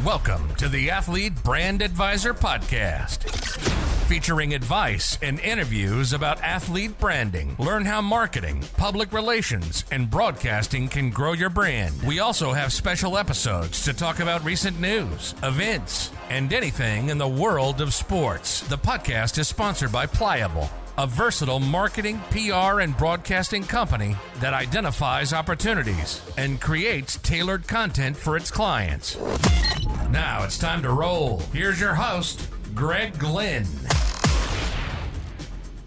Welcome to the Athlete Brand Advisor Podcast, featuring advice and interviews about athlete branding. Learn how marketing, public relations, and broadcasting can grow your brand. We also have special episodes to talk about recent news, events, and anything in the world of sports. The podcast is sponsored by Pliable, a versatile marketing, PR, and broadcasting company that identifies opportunities and creates tailored content for its clients. Now it's time to roll. Here's your host, Greg Glynn.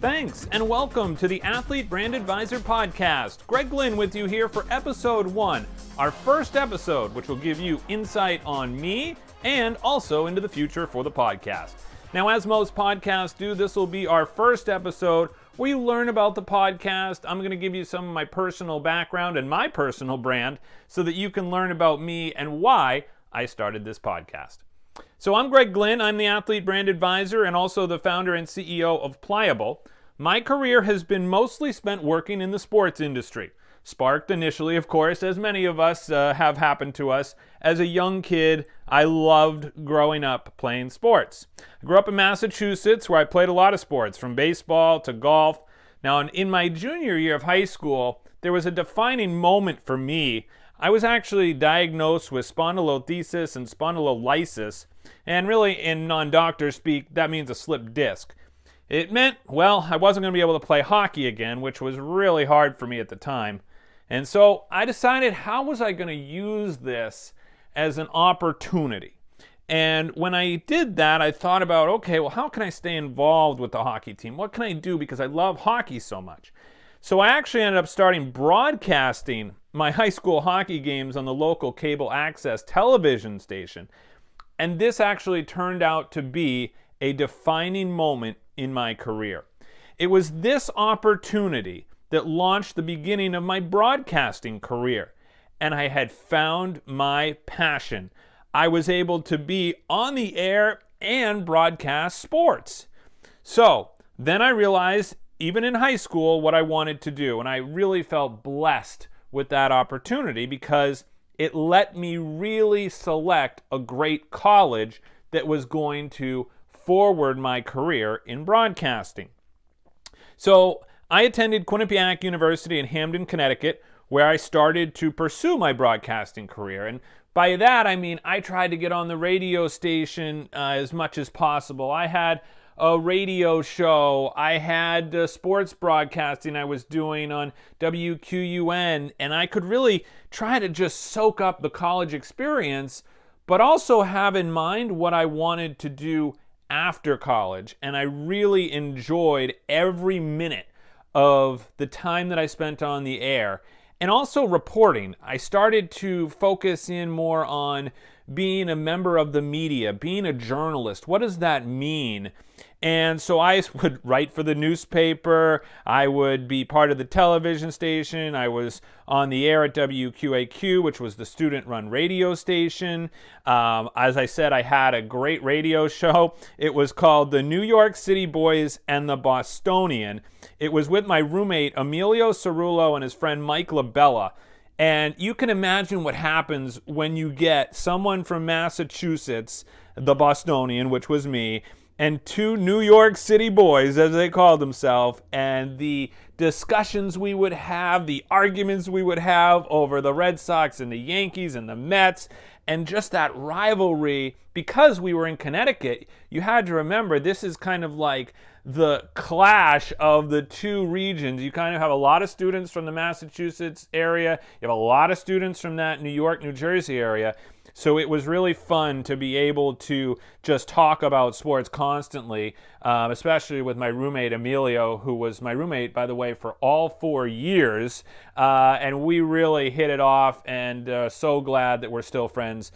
Thanks, and welcome to the Athlete Brand Advisor Podcast. Greg Glynn with you here for episode 1, our first episode, which will give you insight on me and also into the future for the podcast. Now, as most podcasts do, this will be our first episode where you learn about the podcast. I'm going to give you some of my personal background and my personal brand so that you can learn about me and why I started this podcast. So I'm Greg Glynn. I'm the Athlete Brand Advisor and also the founder and CEO of Pliable. My career has been mostly spent working in the sports industry. Sparked initially, of course, as many of us have happened to us. As a young kid, I loved growing up playing sports. I grew up in Massachusetts, where I played a lot of sports, from baseball to golf. Now, in my junior year of high school, there was a defining moment for me. I was actually diagnosed with spondylolisthesis and spondylolysis, and really, in non-doctor speak, that means a slipped disc. It meant, well, I wasn't going to be able to play hockey again, which was really hard for me at the time. And so I decided, how was I going to use this as an opportunity? And when I did that, I thought about, okay, well, how can I stay involved with the hockey team? What can I do? Because I love hockey so much. So I actually ended up starting broadcasting my high school hockey games on the local cable access television station. And this actually turned out to be a defining moment in my career. It was this opportunity that launched the beginning of my broadcasting career. And I had found my passion. I was able to be on the air and broadcast sports. So then I realized, even in high school, what I wanted to do. And I really felt blessed with that opportunity because it let me really select a great college that was going to forward my career in broadcasting. So I attended Quinnipiac University in Hamden, Connecticut, where I started to pursue my broadcasting career. And by that, I mean I tried to get on the radio station as much as possible. I had a radio show. I had sports broadcasting I was doing on WQUN, and I could really try to just soak up the college experience, but also have in mind what I wanted to do after college. And I really enjoyed every minute of the time that I spent on the air. And also reporting. I started to focus in more on being a member of the media, being a journalist. What does that mean? And so I would write for the newspaper. I would be part of the television station. I was on the air at WQAQ, which was the student-run radio station. As I said, I had a great radio show. It was called The New York City Boys and the Bostonian. It was with my roommate, Emilio Cerullo, and his friend Mike LaBella. And you can imagine what happens when you get someone from Massachusetts, the Bostonian, which was me, and two New York City boys, as they called themselves, and the discussions we would have, the arguments we would have over the Red Sox and the Yankees and the Mets, and just that rivalry. Because we were in Connecticut, you had to remember this is kind of like the clash of the two regions. You kind of have a lot of students from the Massachusetts area. You have a lot of students from that New York, New Jersey area. So it was really fun to be able to just talk about sports constantly, especially with my roommate Emilio, who was my roommate, by the way, for all 4 years. And we really hit it off, and so glad that we're still friends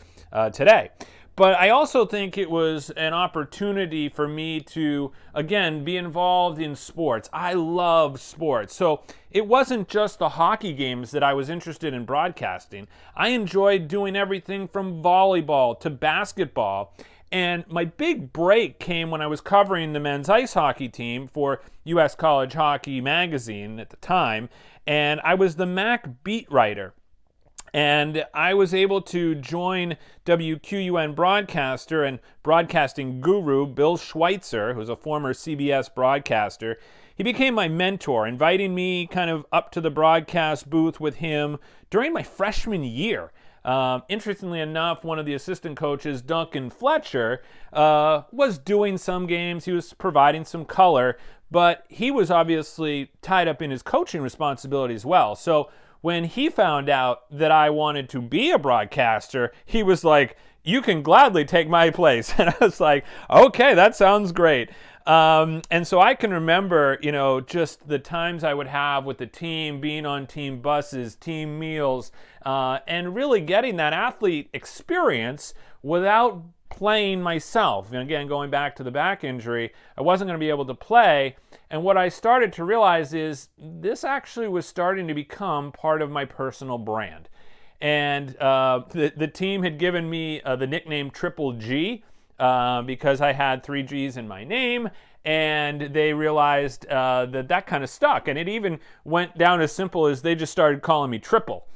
today. But I also think it was an opportunity for me to, again, be involved in sports. I love sports. So it wasn't just the hockey games that I was interested in broadcasting. I enjoyed doing everything from volleyball to basketball. And my big break came when I was covering the men's ice hockey team for U.S. College Hockey Magazine at the time. And I was the MAC beat writer. And I was able to join WQUN broadcaster and broadcasting guru Bill Schweitzer, who's a former CBS broadcaster. He became my mentor, inviting me kind of up to the broadcast booth with him during my freshman year. Interestingly enough, one of the assistant coaches, Duncan Fletcher, was doing some games. He was providing some color, but he was obviously tied up in his coaching responsibility as well. So when he found out that I wanted to be a broadcaster, he was like, "You can gladly take my place." And I was like, "Okay, that sounds great." And so I can remember, just the times I would have with the team, being on team buses, team meals, and really getting that athlete experience without playing myself. And again, going back to the back injury, I wasn't going to be able to play. And what I started to realize is this actually was starting to become part of my personal brand. And the team had given me the nickname Triple G because I had 3 G's in my name. And they realized that kind of stuck. And it even went down as simple as they just started calling me Triple.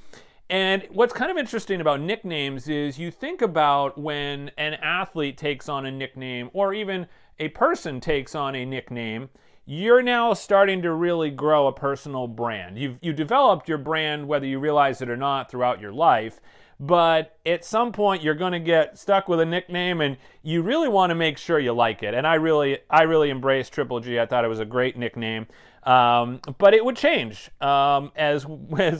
And what's kind of interesting about nicknames is you think about when an athlete takes on a nickname, or even a person takes on a nickname, you're now starting to really grow a personal brand. You've developed your brand, whether you realize it or not, throughout your life. But at some point, you're going to get stuck with a nickname, and you really want to make sure you like it. And I really embraced Triple G. I thought it was a great nickname. But it would change as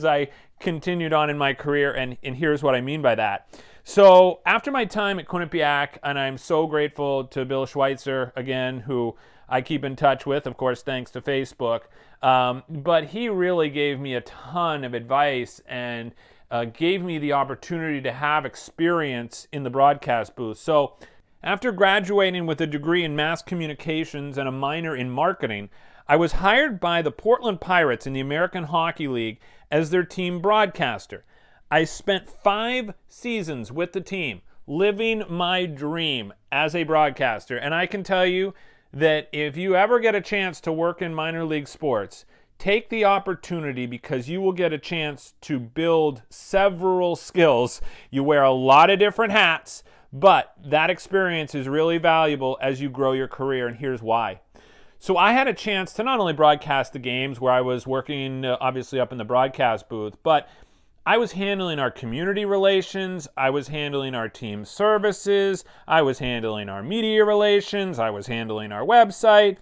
I continued on in my career, and here's what I mean by that. So after my time at Quinnipiac, and I'm so grateful to Bill Schweitzer, again, who I keep in touch with, of course, thanks to Facebook, but he really gave me a ton of advice and gave me the opportunity to have experience in the broadcast booth. So after graduating with a degree in mass communications and a minor in marketing, I was hired by the Portland Pirates in the American Hockey League as their team broadcaster. I spent 5 seasons with the team, living my dream as a broadcaster. And I can tell you that if you ever get a chance to work in minor league sports, take the opportunity, because you will get a chance to build several skills. You wear a lot of different hats, but that experience is really valuable as you grow your career, and here's why. So I had a chance to not only broadcast the games where I was working obviously up in the broadcast booth, but I was handling our community relations, I was handling our team services, I was handling our media relations, I was handling our website.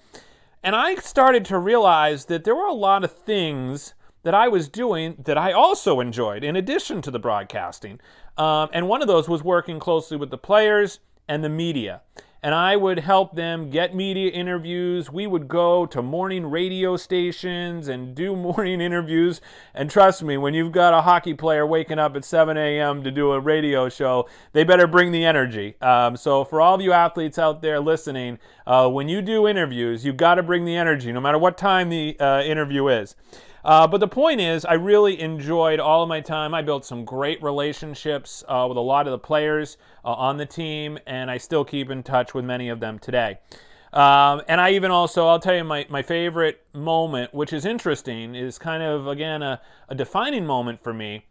And I started to realize that there were a lot of things that I was doing that I also enjoyed in addition to the broadcasting. And one of those was working closely with the players and the media. And I would help them get media interviews. We would go to morning radio stations and do morning interviews. And trust me, when you've got a hockey player waking up at 7 a.m. to do a radio show, they better bring the energy. So for all of you athletes out there listening, when you do interviews, you've got to bring the energy, no matter what time the interview is. But the point is, I really enjoyed all of my time. I built some great relationships with a lot of the players on the team, and I still keep in touch with many of them today. And I even also, I'll tell you my favorite moment, which is interesting, is kind of, again, a defining moment for me,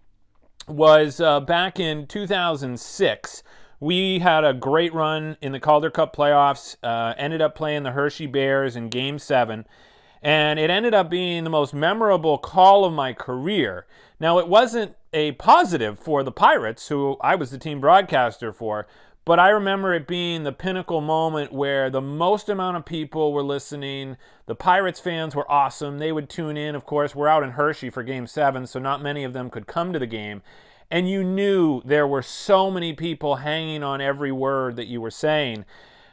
was back in 2006. We had a great run in the Calder Cup playoffs, ended up playing the Hershey Bears in Game 7. And it ended up being the most memorable call of my career. Now, it wasn't a positive for the Pirates, who I was the team broadcaster for, but I remember it being the pinnacle moment where the most amount of people were listening. The Pirates fans were awesome. They would tune in. Of course, we're out in Hershey for Game 7, so not many of them could come to the game. And you knew there were so many people hanging on every word that you were saying.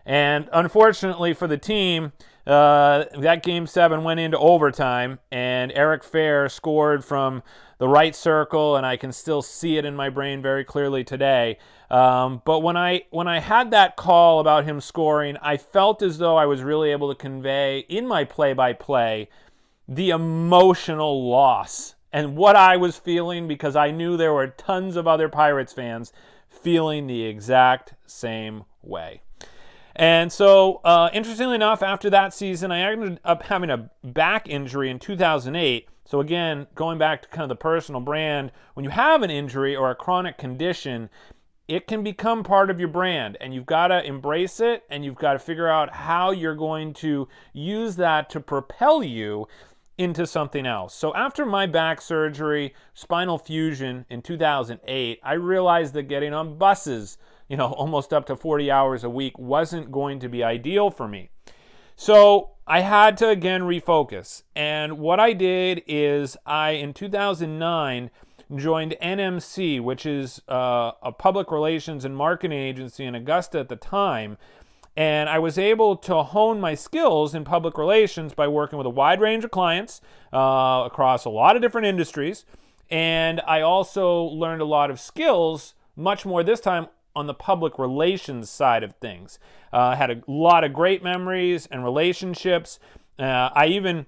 And unfortunately for the team, that Game 7 went into overtime, and Eric Fair scored from the right circle, and I can still see it in my brain very clearly today. But when I had that call about him scoring, I felt as though I was really able to convey in my play-by-play the emotional loss and what I was feeling, because I knew there were tons of other Pirates fans feeling the exact same way. And so, interestingly enough, after that season, I ended up having a back injury in 2008. So again, going back to kind of the personal brand, when you have an injury or a chronic condition, it can become part of your brand, and you've got to embrace it, and you've got to figure out how you're going to use that to propel you into something else. So after my back surgery, spinal fusion in 2008, I realized that getting on buses, almost up to 40 hours a week wasn't going to be ideal for me. So I had to again refocus. And what I did is in 2009, joined NMC, which is a public relations and marketing agency in Augusta at the time. And I was able to hone my skills in public relations by working with a wide range of clients across a lot of different industries. And I also learned a lot of skills, much more this time on the public relations side of things. Had a lot of great memories and relationships. I even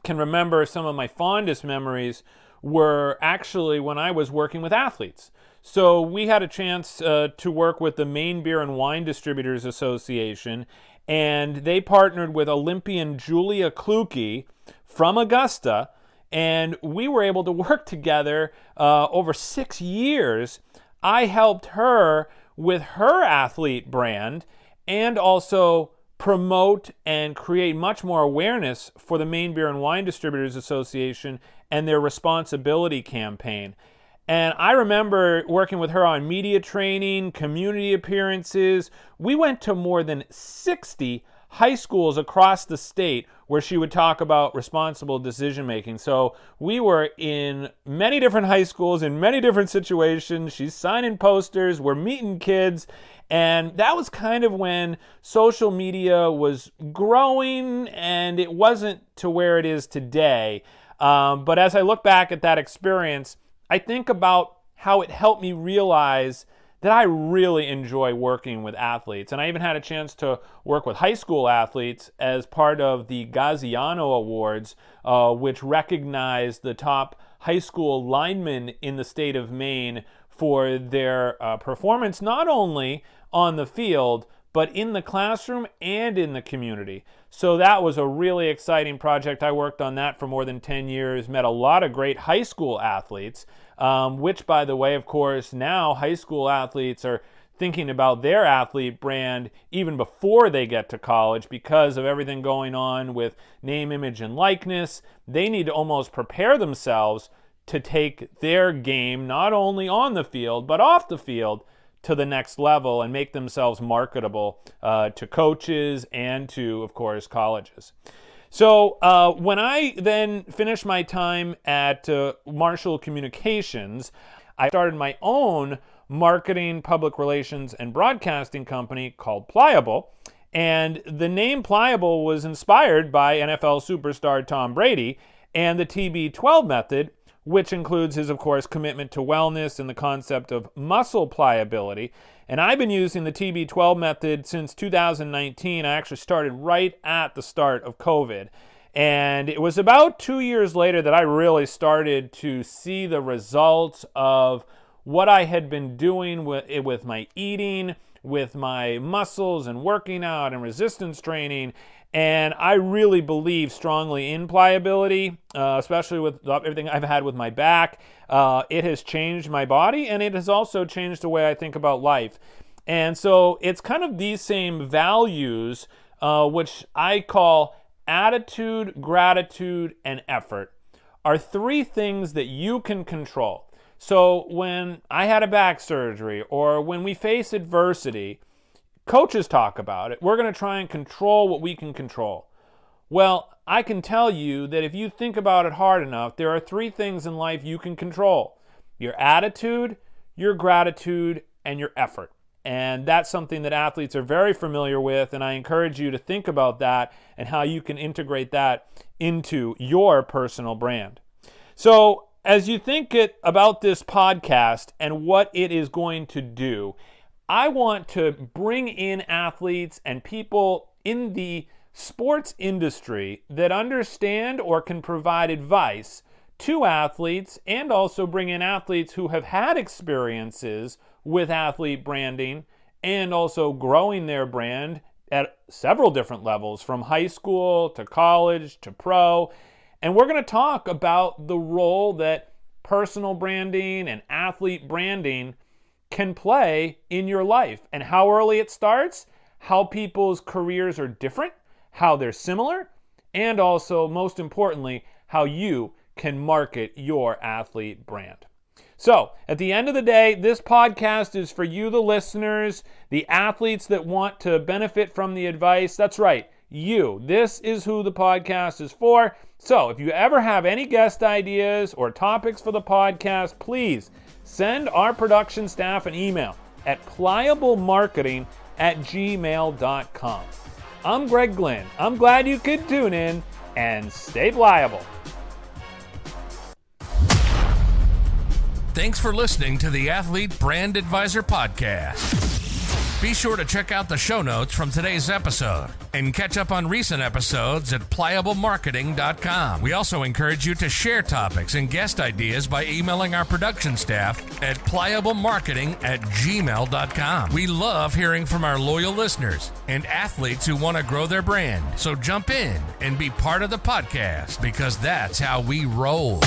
can remember some of my fondest memories were actually when I was working with athletes. So we had a chance to work with the Maine Beer and Wine Distributors Association, and they partnered with Olympian Julia Kluge from Augusta, and we were able to work together over 6 years. I helped her with her athlete brand and also promote and create much more awareness for the Maine Beer and Wine Distributors Association and their responsibility campaign. And I remember working with her on media training, community appearances. We went to more than 60 high schools across the state where she would talk about responsible decision making. So we were in many different high schools in many different situations. She's signing posters, we're meeting kids, and that was kind of when social media was growing and it wasn't to where it is today. But as I look back at that experience, I think about how it helped me realize that I really enjoy working with athletes. And I even had a chance to work with high school athletes as part of the Gaziano Awards, which recognize the top high school linemen in the state of Maine for their performance, not only on the field, but in the classroom and in the community. So that was a really exciting project. I worked on that for more than 10 years, met a lot of great high school athletes, which, by the way, of course, now high school athletes are thinking about their athlete brand even before they get to college because of everything going on with name, image, and likeness. They need to almost prepare themselves to take their game not only on the field, but off the field to the next level and make themselves marketable to coaches and to, of course, colleges. So when I then finished my time at Marshall Communications, I started my own marketing, public relations, and broadcasting company called Pliable. And the name Pliable was inspired by NFL superstar Tom Brady and the TB12 method, which includes his, of course, commitment to wellness and the concept of muscle pliability. And I've been using the TB12 method since 2019. I actually started right at the start of COVID. And it was about 2 years later that I really started to see the results of what I had been doing with my eating, with my muscles and working out and resistance training. And I really believe strongly in pliability, especially with everything I've had with my back. It has changed my body, and it has also changed the way I think about life. And so it's kind of these same values, which I call attitude, gratitude, and effort, are three things that you can control. So when I had a back surgery or when we face adversity, coaches talk about it. We're going to try and control what we can control. Well, I can tell you that if you think about it hard enough, there are three things in life you can control: your attitude, your gratitude, and your effort. And that's something that athletes are very familiar with, and I encourage you to think about that and how you can integrate that into your personal brand. So as you think about this podcast and what it is going to do, I want to bring in athletes and people in the sports industry that understand or can provide advice to athletes, and also bring in athletes who have had experiences with athlete branding and also growing their brand at several different levels, from high school to college to pro. And we're going to talk about the role that personal branding and athlete branding can play in your life and how early it starts, how people's careers are different, how they're similar, and also, most importantly, how you can market your athlete brand. So, at the end of the day, this podcast is for you, the listeners, the athletes that want to benefit from the advice. That's right, you. This is who the podcast is for. So, if you ever have any guest ideas or topics for the podcast, please send our production staff an email at pliablemarketing@gmail.com. I'm Greg Glynn. I'm glad you could tune in, and stay pliable. Thanks for listening to the Athlete Brand Advisor Podcast. Be sure to check out the show notes from today's episode and catch up on recent episodes at pliablemarketing.com. We also encourage you to share topics and guest ideas by emailing our production staff at pliablemarketing@gmail.com. We love hearing from our loyal listeners and athletes who want to grow their brand. So jump in and be part of the podcast, because that's how we roll.